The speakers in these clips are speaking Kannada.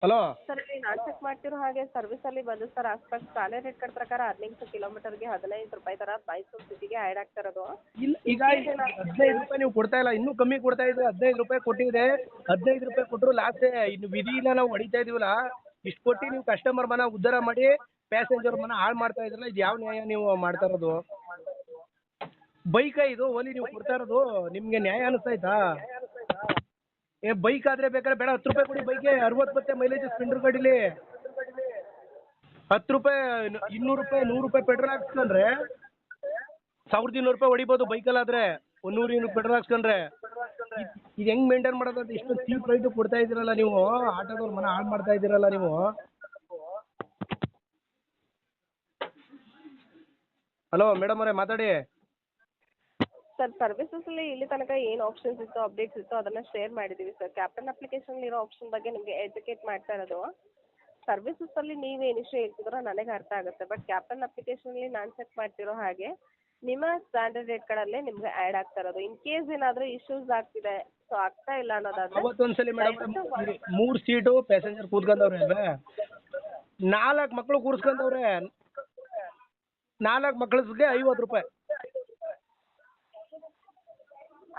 ಹಲೋ. ಸರ್ ಇಲ್ಲಿ ನಾನು ಚೆಕ್ ಮಾಡ್ತಿರೋ ಹಾಗೆ ಸರ್ವಿಸಲ್ಲಿ ಬಂದು ಸರ್ ಆಸ್ಪಾಸ್ ಶಾಲೆ ರೇಟ್ ಕಾರ್ಡ್ ಪ್ರಕಾರ ಅರ್ನಿಂಗ್ಸ್ ಕಿಲೋಮೀಟರ್ಗೆ 15 ರೂಪಾಯಿ ಥರ ಮೈಸೂರು ಸಿಟಿಗೆ ಆ್ಯಡ್ ಆಗ್ತಾ ಇರೋದು. ಇಲ್ಲ ಈಗ 15 ರೂಪಾಯಿ ನೀವು ಕೊಡ್ತಾ ಇಲ್ಲ, ಇನ್ನೂ ಕಮ್ಮಿ ಕೊಡ್ತಾ ಇದ್ರೆ 15 ರೂಪಾಯಿ ಕೊಟ್ಟಿದ್ರೆ 15 ರೂಪಾಯಿ ಕೊಟ್ಟರು ಲಾಸ್ಟೇ. ಇನ್ನು ವಿಧಿ ಇಲ್ಲ, ನಾವು ಹೊಡಿತಾ ಇದೀವಲ್ಲ, ಇಷ್ಟು ಕೊಟ್ಟು ನೀವು ಕಸ್ಟಮರ್ ಮನ ಉದ್ಧಾರ ಮಾಡಿ ಪ್ಯಾಸೆಂಜರ್ ಮನ ಹಾಳು ಮಾಡ್ತಾ ಇದ್ರಲ್ಲ, ಇದು ಯಾವ ನ್ಯಾಯ ನೀವು ಮಾಡ್ತಾ ಇರೋದು? ಬೈಕ ಇದು ಓಲಿ ನೀವು ಕೊಡ್ತಾ ಇರೋದು, ನಿಮಗೆ ನ್ಯಾಯ ಅನಿಸ್ತಾಯ್ತಾ? ಬೈಕ್ ಆದ್ರೆ ಬೇಕಾದ್ರೆ ಬೇಡ, 10 ರೂಪಾಯಿ ಕೊಡಿ ಬೈಕ್ಗೆ, 60 ಬತ್ತೆ ಮೈಲೇಜ್ ಸ್ಪ್ಲೆಂಡರ್ ಗಾಡೀಲಿ. 10 ರೂಪಾಯಿ 200 ರೂಪಾಯಿ 100 ರೂಪಾಯಿ ಪೆಟ್ರೋಲ್ ಹಾಕ್ಸ್ಕೊಂಡ್ರೆ 1200 ರೂಪಾಯಿ ಹೊಡಿಬೋದು ಬೈಕಲ್ಲಾದ್ರೆ. 100 ಪೆಟ್ರೋಲ್ ಹಾಕ್ಸ್ಕೊಂಡ್ರೆ ಇದು ಹೆಂಗ್ ಮೇಂಟೈನ್ ಮಾಡೋದು ಅಂತ ಇಷ್ಟು ಚೀಪ್ ರೈಟ್ ಕೊಡ್ತಾ ಇದ್ದೀರಲ್ಲ ನೀವು, ಆಟೋದವ್ರ ಮನ ಹಾಳು ಮಾಡ್ತಾ ಇದ್ದೀರಲ್ಲ ನೀವು. ಹಲೋ ಮೇಡಮ್ ಅವರೇ, ಮಾತಾಡಿ. ಸರ್ ಸರ್ವಿಸಸ್ಸಲ್ಲಿ ಇಲ್ಲಿ ತನಕ ಏನು ಆಪ್ಷನ್ಸ್ ಇತ್ತು, ಅಪ್ಡೇಟ್ಸ್ ಇತ್ತು, ಅದನ್ನು ಶೇರ್ ಮಾಡಿದ್ದೀವಿ ಸರ್. ಕ್ಯಾಪ್ಟನ್ ಅಪ್ಲಿಕೇಶನ್ಲಿರೋ ಆಪ್ಷನ್ ಬಗ್ಗೆ ನಿಮಗೆ ಎಜುಕೇಟ್ ಮಾಡ್ತಾ ಇರೋದು. ಸರ್ವಿಸಸ್ಸಲ್ಲಿ ನೀವೇನು ಇಶ್ಯೂ ಹೇಳ್ತಿದ್ರೋ ನನಗೆ ಅರ್ಥ ಆಗುತ್ತೆ, ಬಟ್ ಕ್ಯಾಪ್ಟನ್ ಅಪ್ಲಿಕೇಶನ್ಲಿ ನಾನು ಚೆಕ್ ಮಾಡ್ತಿರೋ ಹಾಗೆ ನಿಮ್ಮ ಸ್ಟ್ಯಾಂಡರ್ಡ್ ರೇಟ್ ಕಾರ್ಡಲ್ಲೇ ನಿಮಗೆ ಆ್ಯಡ್ ಆಗ್ತಾ ಇರೋದು. ಇನ್ ಕೇಸ್ ಏನಾದರೂ ಇಶ್ಯೂಸ್ ಆಗ್ತಿದೆ, ಸೊ ಆಗ್ತಾ ಇಲ್ಲ ಅನ್ನೋದಾದರೆ ಅವತ್ತೊಂದ್ಸಲಿ ಮೇಡಮ್ 3 ಸೀಟು ಪ್ಯಾಸೆಂಜರ್ ಕೂತ್ಕೊಂಡವ್ರೆ ಅಲ್ವೇ, 4 ಮಕ್ಕಳು ಕೂರಿಸ್ಕೊಂಡವ್ರೆ, 4 ಮಕ್ಕಳಿಗೆ 50 ರೂಪಾಯಿ.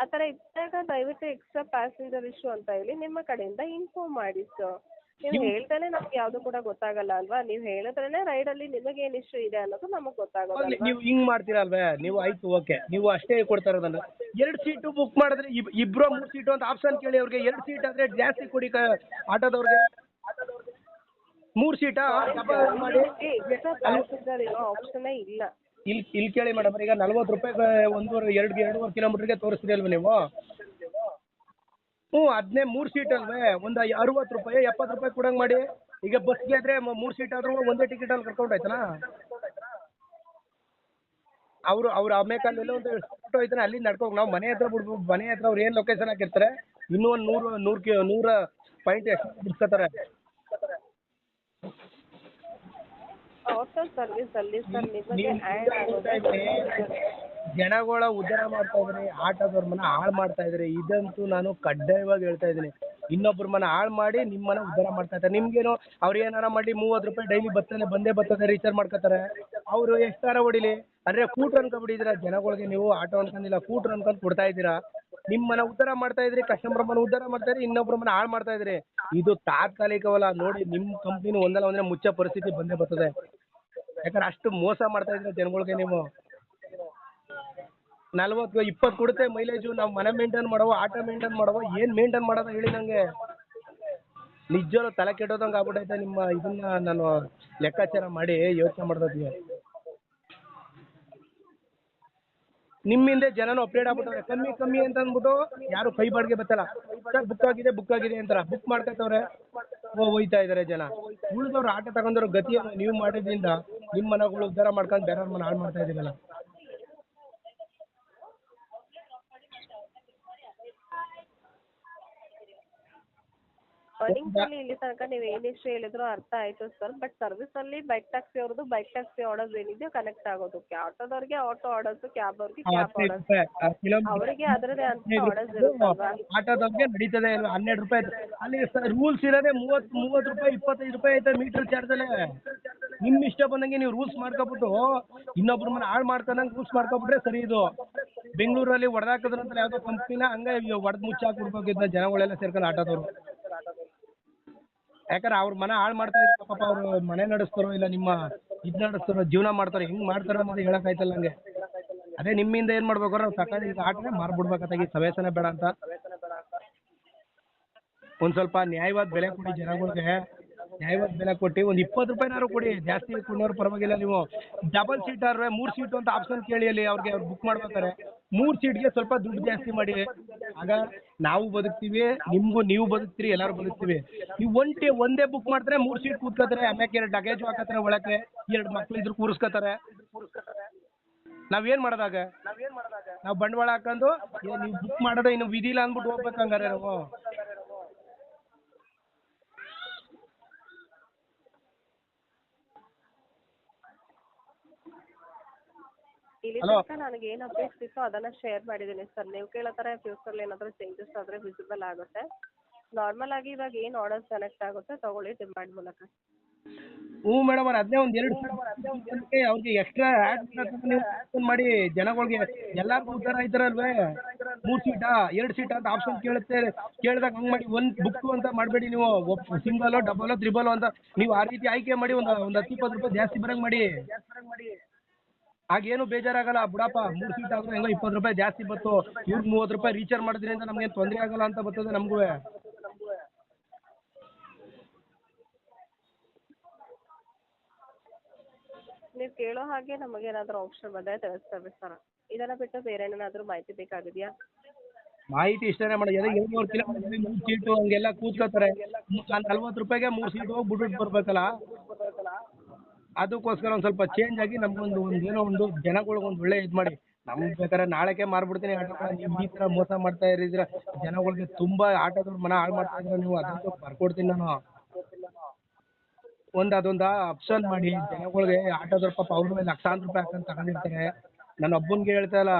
ಆ ಥರ ಇದ್ದಾಗ ದಯವಿಟ್ಟು ಎಕ್ಸ್ಟ್ರಾ ಪ್ಯಾಸೆಂಜರ್ ಇಶ್ಯೂ ಅಂತ ಹೇಳಿ ನಿಮ್ಮ ಕಡೆಯಿಂದ ಇನ್ಫಾರ್ಮ್ ಮಾಡಿ ಸರ್. ನೀವು ಹೇಳ್ತಾನೆ ನಮ್ಗೆ ಯಾವುದು ಕೂಡ ಗೊತ್ತಾಗಲ್ಲ ಅಲ್ವಾ? ನೀವು ಹೇಳಿದ್ರೇ ರೈಡಲ್ಲಿ ನಿಮಗೆ ಏನು ಇಶ್ಯೂ ಇದೆ ಅನ್ನೋದು ನಮಗೆ ಗೊತ್ತಾಗೋದು. ನೀವು ಹಿಂಗ್ ಮಾಡ್ತೀರಾ ಅಲ್ವೇ ನೀವು? ಆಯ್ತು ಓಕೆ, ನೀವು ಅಷ್ಟೇ ಕೊಡ್ತಾ ಇರೋದನ್ನ 2 ಸೀಟು ಬುಕ್ ಮಾಡಿದ್ರೆ ಇಬ್ರು 3 ಸೀಟು ಅಂತ ಆಪ್ಷನ್ ಕೇಳಿ ಅವ್ರಿಗೆ. 2 ಸೀಟ್ ಆದ್ರೆ ಜಾಸ್ತಿ ಕೊಡಿ ಆಟೋದವ್ರಿಗೆ. 3 ಸೀಟಾ ಮಾಡಿ. ಎಕ್ಸ್ಟ್ರಾ ಪ್ಯಾಸೆಂಜರ್ ಇರೋ ಆಪ್ಷನ್ನೇ ಇಲ್ಲ. ಇಲ್ಲಿ ಕೇಳಿ ಮೇಡಮ್, ಈಗ 40 ರೂಪಾಯಿಗೆ 2.5 ಕಿಲೋಮೀಟರ್ಗೆ ತೋರಿಸ್ತೀರಿ ಅಲ್ವ ನೀವು? 3 ಸೀಟ್ ಅಲ್ವೇ, ಒಂದು 60 ರೂಪಾಯಿ 70 ರೂಪಾಯಿ ಕೊಡಂಗ್ ಮಾಡಿ. ಈಗ ಬಸ್ಗೆ ಆದ್ರೆ 3 ಸೀಟ್ ಆದ್ರೂ ಒಂದೇ ಟಿಕೆಟ್ ಅಲ್ಲಿ ಕರ್ಕೊಂಡು ಆಯ್ತಾನ ಅವ್ರು ಆಮೇಕಲ್ಲೆಲ್ಲ ಒಂದು ಫೋಟೋ ಐತಾನೆ, ಅಲ್ಲಿ ನಡ್ಕೋಗಿ ನಾವು ಮನೆ ಹತ್ರ ಬಿಡ್ಬೋದು. ಮನೆ ಹತ್ರ ಅವ್ರು ಏನು ಲೊಕೇಶನ್ ಹಾಕಿರ್ತಾರೆ, ಇನ್ನೂ ಒಂದು 100 ಪಾಯಿಂಟ್ ಎಷ್ಟು ಬಿಡ್ಸ್ಕೊತಾರೆ. ಆಟೋ ಸರ್ವಿಸಲ್ಲಿ ಸರ್ ನಿಮಗೆ ಆ್ಯಡ್ ಆಗೋದು ಜನಗಳ ಉದ್ಧಾರ ಮಾಡ್ತಾ ಇದ್ರಿ, ಆಟೋದವ್ರ ಮನ ಹಾಳು ಮಾಡ್ತಾ ಇದ್ರಿ. ಇದಂತೂ ನಾನು ಕಡ್ಡಾಯವಾಗಿ ಹೇಳ್ತಾ ಇದ್ದೀನಿ. ಇನ್ನೊಬ್ರ ಮನ ಹಾಳು ಮಾಡಿ ನಿಮ್ಮ ಮನ ಉದ್ಧಾರ ಮಾಡ್ತಾ ಇದ್ದಾರೆ. ನಿಮ್ಗೇನು ಅವ್ರು ಏನಾರ ಮಾಡಿ 30 ರೂಪಾಯಿ ಡೈಲಿ ಬಂದೇ ಬರ್ತದೆ ರೀಚಾರ್ಜ್ ಮಾಡ್ಕೋತಾರೆ. ಅವರು ಎಷ್ಟಾರ ಹೊಡಿಲಿ, ಅಂದ್ರೆ ಕೂಟ್ರು ಅನ್ಕೊಂಡ್ಬಿಟ್ಟಿದ್ದೀರಾ ಜನಗಳಿಗೆ. ನೀವು ಆಟೋ ಅನ್ಕೊಂಡಿಲ್ಲ, ಕೂಟ್ರು ಅನ್ಕೊಂಡು ಕೊಡ್ತಾ ಇದ್ದೀರಾ. ನಿಮ್ಮ ಮನ ಉದ್ಧಾರ ಮಾಡ್ತಾ ಇದ್ರಿ, ಕಸ್ಟಮರ್ ಮನ ಉದ್ಧಾರ ಮಾಡ್ತಾ ಇದ್ರಿ, ಇನ್ನೊಬ್ರ ಮನ ಹಾಳು ಮಾಡ್ತಾ ಇದ್ರಿ. ಇದು ತಾತ್ಕಾಲಿಕವಲ್ಲ ನೋಡಿ, ನಿಮ್ಮ ಕಂಪ್ನಿನೂ ಒಂದಲ್ಲ ಒಂದಿನ ಮುಚ್ಚೋ ಪರಿಸ್ಥಿತಿ ಬಂದೇ ಬರ್ತದೆ. ಯಾಕಂದ್ರೆ ಅಷ್ಟು ಮೋಸ ಮಾಡ್ತಾ ಇದ್ರೆ ಜನಗಳಿಗೆ ನೀವು. 40-20 ಕೊಡುತ್ತೆ ಮೈಲೇಜು. ನಾವು ಮನೆ ಮೇಂಟೈನ್ ಮಾಡವ, ಆಟೋ ಮೇಂಟೈನ್ ಮಾಡವ, ಏನು ಮೇಂಟೈನ್ ಮಾಡೋದ ಹೇಳಿ ನನಗೆ? ನಿಜವೂ ತಲೆ ಕೆಟ್ಟೋದಂಗೆ ಆಗ್ಬಿಟ್ಟೈತೆ ನಿಮ್ಮ ಇದನ್ನ ನಾನು ಲೆಕ್ಕಾಚಾರ ಮಾಡಿ ಯೋಚನೆ ಮಾಡ್ದದ್ಗೆ. ನಿಮ್ಮಿಂದ ಜನನು ಅಪ್ಡೇಟ್ ಆಗ್ಬಿಟ್ಟವ್ರೆ. ಕಮ್ಮಿ ಅಂತ ಅಂದ್ಬಿಟ್ಟು ಯಾರು ಕೈ ಬಾಡಿಗೆ ಬತ್ತಲ್ಲ, ಸರ್ ಬುಕ್ ಆಗಿದೆ ಅಂತಾರ, ಬುಕ್ ಮಾಡ್ಕೊತವ್ರೆ, ಹೋಯ್ತಾ ಇದಾರೆ ಜನ. ಉಳಿದವ್ರು ಆಟೋ ತಗೊಂಡವ್ರ ಗತಿ ನೀವು ಮಾಡಿದ್ರಿಂದ ನಿಮ್ಮ ಮನೆಗಳು ಉದ್ಧಾರ ಮಾಡ್ಕೊಂಡು ಬೇರೆಯವ್ರ ಮನೆ ಹಾಳು ಮಾಡ್ತಾ ಇದ್ದೀರಲ್ಲ. ಅರ್ನಿಂಗ್ಸಲ್ಲಿ ಇಲ್ಲಿ ತನಕ ನೀವು ಏನು ಇಶ್ಯೂ ಹೇಳಿದ್ರು ಅರ್ಥ ಆಯಿತು ಸರ್, ಬಟ್ ಸರ್ವಿಸಲ್ಲಿ ಬೈಕ್ ಟ್ಯಾಕ್ಸಿ ಅವ್ರದ್ದು ಬೈಕ್ ಟ್ಯಾಕ್ಸಿ ಆರ್ಡರ್ಸ್ ಏನಿದೆಯೋ ಕನೆಕ್ಟ್ ಆಗೋದಕ್ಕೆ, ಆಟೋದವ್ರಿಗೆ ಆಟೋ ಆರ್ಡರ್ಸು, ಕ್ಯಾಬ್ ಅವ್ರಿಗೆ ಕ್ಯಾಬ್ ಆರ್ಡರ್ಸ್, ಅವರಿಗೆ ಅದರದೇ ಅಂತ ಆರ್ಡರ್ಸ್ ಇರುತ್ತಲ್ವಾ? ಆಟೋದವ್ರಿಗೆ ನಡೀತದೆ 12 ರೂಪಾಯಿ. ಅಲ್ಲಿ ರೂಲ್ಸ್ ಇರೋದೇ 30 ರೂಪಾಯಿ 25 ರೂಪಾಯಿ ಐತೆ ಮೀಟರ್ ಚಾರ್ಜಲ್ಲೇ. ನಿಮ್ಮ ಇಷ್ಟ ಬಂದಂಗೆ ನೀವು ರೂಲ್ಸ್ ಮಾಡ್ಕೊಬಿಟ್ಟು ಇನ್ನೊಬ್ರ ಮನೆ ಹಾಳು ಮಾಡ್ಕೊಂಡಂಗೆ ರೂಲ್ಸ್ ಮಾಡ್ಕೊಬಿಟ್ರೆ ಸರಿ. ಇದು ಬೆಂಗಳೂರಲ್ಲಿ ಹೊಡೆದಾಕಿದ್ರಂತ ಯಾವುದೋ ಕಂಪ್ನಿನ ಹಂಗೆ ಹೊಡೆದು ಮುಚ್ಚಾಕ್ಬಿಡ್ಬೇಕಿದ್ದ ಜನಗಳೆಲ್ಲ ಸೇರ್ಕೊಂಡು ಆಟೋದವರು. ಯಾಕಂದ್ರೆ ಅವ್ರ ಮನೆ ಹಾಳು ಮಾಡ್ತಾ ಇದ್ದಾರೆ ಪಾಪ. ಅವರು ಮನೆ ನಡೆಸ್ತಾರೋ ಇಲ್ಲ ನಿಮ್ಮ ಇದು ನಡೆಸ್ತಾರೋ, ಜೀವನ ಮಾಡ್ತಾರೋ, ಹೆಂಗೆ ಮಾಡ್ತಾರೋ ಅನ್ನೋದು ಹೇಳೋಕ್ಕಾಯ್ತಲ್ಲ ನಂಗೆ. ಅದೇ ನಿಮ್ಮಿಂದ ಏನು ಮಾಡ್ಬೇಕು, ನಾವು ತಗೊಂಡು ಈಗ ಆಟೋನೇ ಮಾರ್ಬಿಡ್ಬೇಕಾಗಿ ಸವೇಸನೆ ಬೇಡ ಅಂತ ಒಂದು ಸ್ವಲ್ಪ ನ್ಯಾಯವಾದ ಬೆಲೆ ಕೊಡಿ ಜನಗಳಿಗೆ. ನ್ಯಾಯವಾದ ಬೆಲೆ ಕೊಟ್ಟು ಒಂದು 20 ರೂಪಾಯಿನಾರು ಕೊಡಿ, ಜಾಸ್ತಿ ಕೊಡೋರು ಪರವಾಗಿಲ್ಲ. ನೀವು ಡಬಲ್ ಸೀಟ್ ಆದ್ರೆ 3 ಸೀಟು ಅಂತ ಆಪ್ಷನ್ ಕೇಳಿ ಅಲ್ಲಿ ಅವ್ರಿಗೆ ಬುಕ್ ಮಾಡ್ಬೇಕಾರೆ 3 ಸೀಟ್ಗೆ ಸ್ವಲ್ಪ ದುಡ್ಡು ಜಾಸ್ತಿ ಮಾಡಿ. ಆಗ ನಾವು ಬದುಕ್ತೀವಿ, ನಿಮಗೂ ನೀವು ಬದುಕ್ತೀರಿ, ಎಲ್ಲರೂ ಬದುಕ್ತೀವಿ. ನೀವು ಒಂದೇ ಬುಕ್ ಮಾಡ್ತಾರೆ, 3 ಸೀಟ್ ಕೂತ್ಕೋತಾರೆ, ಆಮ್ಯಾಕೆ 2 ಲಗೇಜು ಹಾಕತ್ತಾರೆ, ಒಳಕ್ಕೆ 2 ಮಕ್ಳು ಇದ್ರು ಕೂರಿಸ್ಕೋತಾರೆ. ನಾವೇನು ಮಾಡೋದಾಗ? ನಾವು ಬಂಡವಾಳ ಹಾಕೊಂಡು ನೀವು ಬುಕ್ ಮಾಡೋದು ಇನ್ನು ವಿಧಿ ಇಲ್ಲ ಅಂದ್ಬಿಟ್ಟು ಹೋಗ್ಬೇಕಂಗಾರೆ ನಾವು. ಇಲ್ಲಿ ತನಕ ನನಗೆ ಏನು ಅಪ್ಡೇಟ್ಸ್ ಇತ್ತು ಅದನ್ನು ಶೇರ್ ಮಾಡಿದ್ದೀನಿ ಸರ್. ನೀವು ಕೇಳೋ ಥರ ಫ್ಯೂಚರಲ್ಲಿ ಏನಾದರೂ ಚೇಂಜಸ್ ಆದರೆ ವಿಸಿಬಲ್ ಆಗುತ್ತೆ. ನಾರ್ಮಲ್ ಆಗಿ ಇವಾಗ ಏನು ಆರ್ಡರ್ಸ್ ಕನೆಕ್ಟ್ ಆಗುತ್ತೆ ತಗೊಳ್ಳಿ ಡಿಮ್ಯಾಂಡ್ ಮೂಲಕ. ಹ್ಞೂ ಮೇಡಮ್ ಅವ್ರೆ ಅದನ್ನೇ ಒಂದು 2 ಅವ್ರಿಗೆ ಎಕ್ಸ್ಟ್ರಾ ಆ್ಯಡ್ ನೀವು ಆಪ್ಷನ್ ಮಾಡಿ ಜನಗಳಿಗೆ ಎಲ್ಲರಿಗೂ ಉದ್ಧಾರ ಆಯ್ತಾರಲ್ವೇ 3 ಸೀಟಾ 2 ಸೀಟಾ ಅಂತ ಆಪ್ಷನ್ ಕೇಳುತ್ತೆ ಕೇಳಿದಾಗ ಹಂಗೆ ಮಾಡಿ ಒಂದು ಬುಕ್ಕು ಅಂತ ಮಾಡಬೇಡಿ ನೀವು ಸಿಂಗಲು ಡಬಲು ತ್ರಿಬಲು ಅಂತ ನೀವು ಆ ರೀತಿ ಆಯ್ಕೆ ಮಾಡಿ ಒಂದು 10-20 ರೂಪಾಯಿ ಜಾಸ್ತಿ ಬರಂಗೆ ಮಾಡಿ ಆಗೇನು ಬೇಜಾರಾಗಲ್ಲ ಬಿಡಪ್ಪ 3 ಸೀಟ್ ಆದರೂ ಹೆಂಗೋ 20 ರೂಪಾಯಿ ಜಾಸ್ತಿ ಬಂತು ಇವ್ರಿಗೆ 30 ರೂಪಾಯಿ ರೀಚಾರ್ಜ್ ಮಾಡೋದ್ರಿಂದ ನಮ್ಗೇನು ತೊಂದರೆ ಆಗಲ್ಲ ಅಂತ ಬರ್ತದೆ ನಮಗೂ. ನೀವು ಕೇಳೋ ಹಾಗೆ ನಮಗೇನಾದರೂ ಆಪ್ಷನ್ ಬಂದರೆ ತಿಳಿಸ್ತೇವೆ ಸರ್. ಇದನ್ನು ಬಿಟ್ಟು ಬೇರೆ ಏನಾದರೂ ಮಾಹಿತಿ ಬೇಕಾಗಿದೆಯಾ? ಮಾಹಿತಿ ಇಷ್ಟನೇ ಮಾಡಿ ಅದೇ 700 ಕಿಲೋಮೀಟರ್ 3 ಸೀಟು ಹಂಗೆಲ್ಲ ಕೂತ್ಕೋತಾರೆ 40 ರೂಪಾಯಿಗೆ 3 ಸೀಟ್ ಹೋಗಿ ಬಿಟ್ಬಿಟ್ಟು ಬರ್ಬೇಕಲ್ಲ ಅದಕ್ಕೋಸ್ಕರ ಒಂದು ಸ್ವಲ್ಪ ಚೇಂಜ್ ಆಗಿ ನಮ್ಗೊಂದು ಏನೋ ಒಂದು ಜನಗಳಿಗೆ ಒಂದು ಒಳ್ಳೆ ಇದು ಮಾಡಿ ನಮ್ಗೆ ಬೇಕಾದ್ರೆ ನಾಳೆಗೆ ಮಾರ್ಬಿಡ್ತೀನಿ ಆಟೋನ ನೀವು ಈ ಥರ ಮೋಸ ಮಾಡ್ತಾ ಇರಿದ್ರೆ ಜನಗಳಿಗೆ ತುಂಬ ಆಟೋದವ್ರ ಮನ ಹಾಳು ಮಾಡ್ತಾ ಇದ್ರೆ ನೀವು ಅದಂತೂ ಬರ್ಕೊಡ್ತೀನಿ ನಾನು ಅದೊಂದು ಆಪ್ಷನ್ ಮಾಡಿ ಜನಗಳಿಗೆ ಆಟೋದವ್ರ ಪಾಪ ಅವ್ರ ಮೇಲೆ ಲಕ್ಷಾಂತರ ರೂಪಾಯಿ ಹಾಕೊಂಡು ತಗೊಂಡಿರ್ತಾರೆ ನನ್ನ ಒಬ್ಬನಿಗೆ ಹೇಳ್ತಾ ಇಲ್ಲ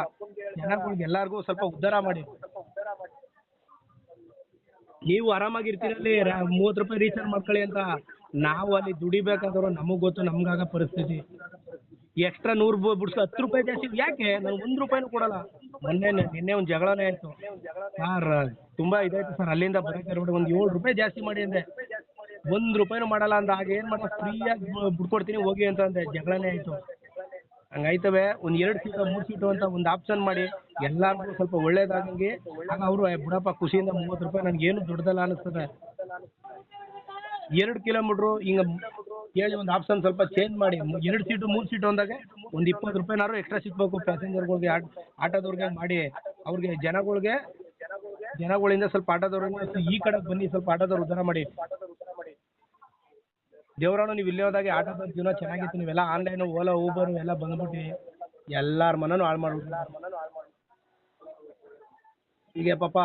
ಜನಗಳಿಗೆ ಎಲ್ಲರಿಗೂ ಸ್ವಲ್ಪ ಉದ್ಧಾರ ಮಾಡಿ ನೀವು ಆರಾಮಾಗಿರ್ತೀರಲ್ಲಿ 30 ರೂಪಾಯಿ ರೀಚಾರ್ಜ್ ಮಾಡ್ಕೊಳ್ಳಿ ಅಂತ ನಾವು ಅಲ್ಲಿ ದುಡಿಬೇಕಾದ್ರು ನಮಗೆ ಗೊತ್ತು ನಮ್ಗಾಗ ಪರಿಸ್ಥಿತಿ ಎಕ್ಸ್ಟ್ರಾ 100 ಬಿಡ್ಸು 10 ರೂಪಾಯಿ ಜಾಸ್ತಿ ಯಾಕೆ ನಾನು 1 ರೂಪಾಯಿನೂ ಕೊಡಲ್ಲ ನಿನ್ನೆ ಒಂದು ಜಗಳನೇ ಆಯಿತು ಸರ್ ತುಂಬ ಇದಾಯಿತು ಸರ್ ಅಲ್ಲಿಂದ ಬರೋಕ್ಕೆ ಒಂದು 7 ರೂಪಾಯಿ ಜಾಸ್ತಿ ಮಾಡಿ ಅಂದೆ 1 ರೂಪಾಯಿನೂ ಮಾಡಲ್ಲ ಅಂದ ಆಗ ಏನು ಮಾಡೋದು ಫ್ರೀಯಾಗಿ ಬಿಟ್ಕೊಡ್ತೀನಿ ಹೋಗಿ ಅಂತ ಅಂದೆ ಜಗಳನೇ ಆಯಿತು ಹಂಗಾಯ್ತವೆ ಒಂದು 2 ಸೀಟು 3 ಸೀಟು ಅಂತ ಒಂದು ಆಪ್ಷನ್ ಮಾಡಿ ಎಲ್ಲರಿಗೂ ಸ್ವಲ್ಪ ಒಳ್ಳೇದಾಗಂಗೆ ಆಗ ಅವರು ಬಿಡಪ್ಪ ಖುಷಿಯಿಂದ 30 ರೂಪಾಯಿ ನನಗೇನು ದೊಡ್ಡದಲ್ಲ ಅನ್ನಿಸ್ತದೆ 2 ಕಿಲೋಮೀಟ್ರು ಹಿಂಗೆ ಹೇಳಿ ಒಂದು ಆಪ್ಷನ್ ಸ್ವಲ್ಪ ಚೇಂಜ್ ಮಾಡಿ 2 ಸೀಟು 3 ಸೀಟು ಅಂದಾಗ ಒಂದು 20 ರೂಪಾಯಿನಾದ್ರು ಎಕ್ಸ್ಟ್ರಾ ಸಿಗ್ಬೇಕು ಪ್ಯಾಸೆಂಜರ್ಗಳಿಗೆ ಆಟೋದವ್ರಿಗೆ ಮಾಡಿ ಅವ್ರಿಗೆ ಜನಗಳಿಂದ ಸ್ವಲ್ಪ ಆಟೋದವ್ರಿಗೆ ಈ ಕಡೆಗೆ ಬನ್ನಿ ಸ್ವಲ್ಪ ಆಟೋದವ್ರು ಉದ್ಧಾರ ಮಾಡಿ ದೇವ್ರಾನು ನೀವು ಇಲ್ಲೇ ಹೋದಾಗೆ ಆಟೋದವ್ರ ಜೀವನ ಚೆನ್ನಾಗಿತ್ತು ನೀವೆಲ್ಲ ಆನ್ಲೈನು ಓಲಾ ಊಬರು ಎಲ್ಲ ಬಂದ್ಬಿಟ್ಟು ಎಲ್ಲರ ಮನನೂ ಹಾಳು ಮಾಡ್ಬಿಟ್ಟು ಈಗ ಪಾಪ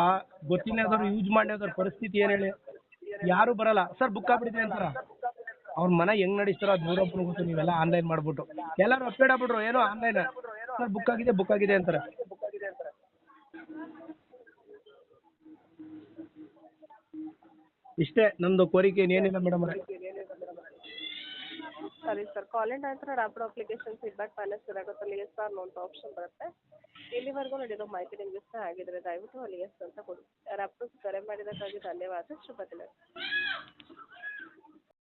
ಗೊತ್ತಿಲ್ಲದವ್ರು ಯೂಸ್ ಮಾಡಿದವ್ರ ಪರಿಸ್ಥಿತಿ ಏನು ಹೇಳಿ ಯಾರೂ ಬರಲ್ಲ ಸರ್ ಬುಕ್ ಆಗ್ಬಿಟ್ಟಿದೆ ಅಂತಾರ ಅವ್ರ ಮನೆ ಹೆಂಗೆ ನಡೆಸ್ತಾರೋ ಅದು ನೂರೊಬ್ಬರು ಗೊತ್ತು ನೀವೆಲ್ಲ ಆನ್ಲೈನ್ ಮಾಡಿಬಿಟ್ಟು ಎಲ್ಲರೂ ಅಪ್ಡೇಟ್ ಆಗ್ಬಿಟ್ರು ಏನೋ ಆನ್ಲೈನ್ ಸರ್ ಬುಕ್ ಆಗಿದೆ ಅಂತಾರೆ ಇಷ್ಟೇ ನಮ್ಮದು ಕೋರಿಕೆ ಏನಿಲ್ಲ ಮೇಡಮ್ ಅವರೇ ಸರಿ sir call and answer Rapido application feedback manage ಇರಾಗುತ್ತಲ್ಲಿ ಎಸ್ ಆರ್ ನೋ ಅಂತ ಆಪ್ಷನ್ ಬರುತ್ತೆ ಇಲ್ಲಿವರೆಗೂ ನಡೆದಿರೋ ಮಾಹಿತಿ ನಿಮ್ಗೆ ಇಷ್ಟ ಆಗಿದ್ರೆ ದಯವಿಟ್ಟು ಅಲ್ಲಿ ಎಸ್ ಅಂತ ಕೊಡಿ ರ್ಯಾಪಿಡೋ ಕರೆ ಮಾಡಿದ್ದಕ್ಕಾಗಿ ಧನ್ಯವಾದ ಶುಭ ದಿನ.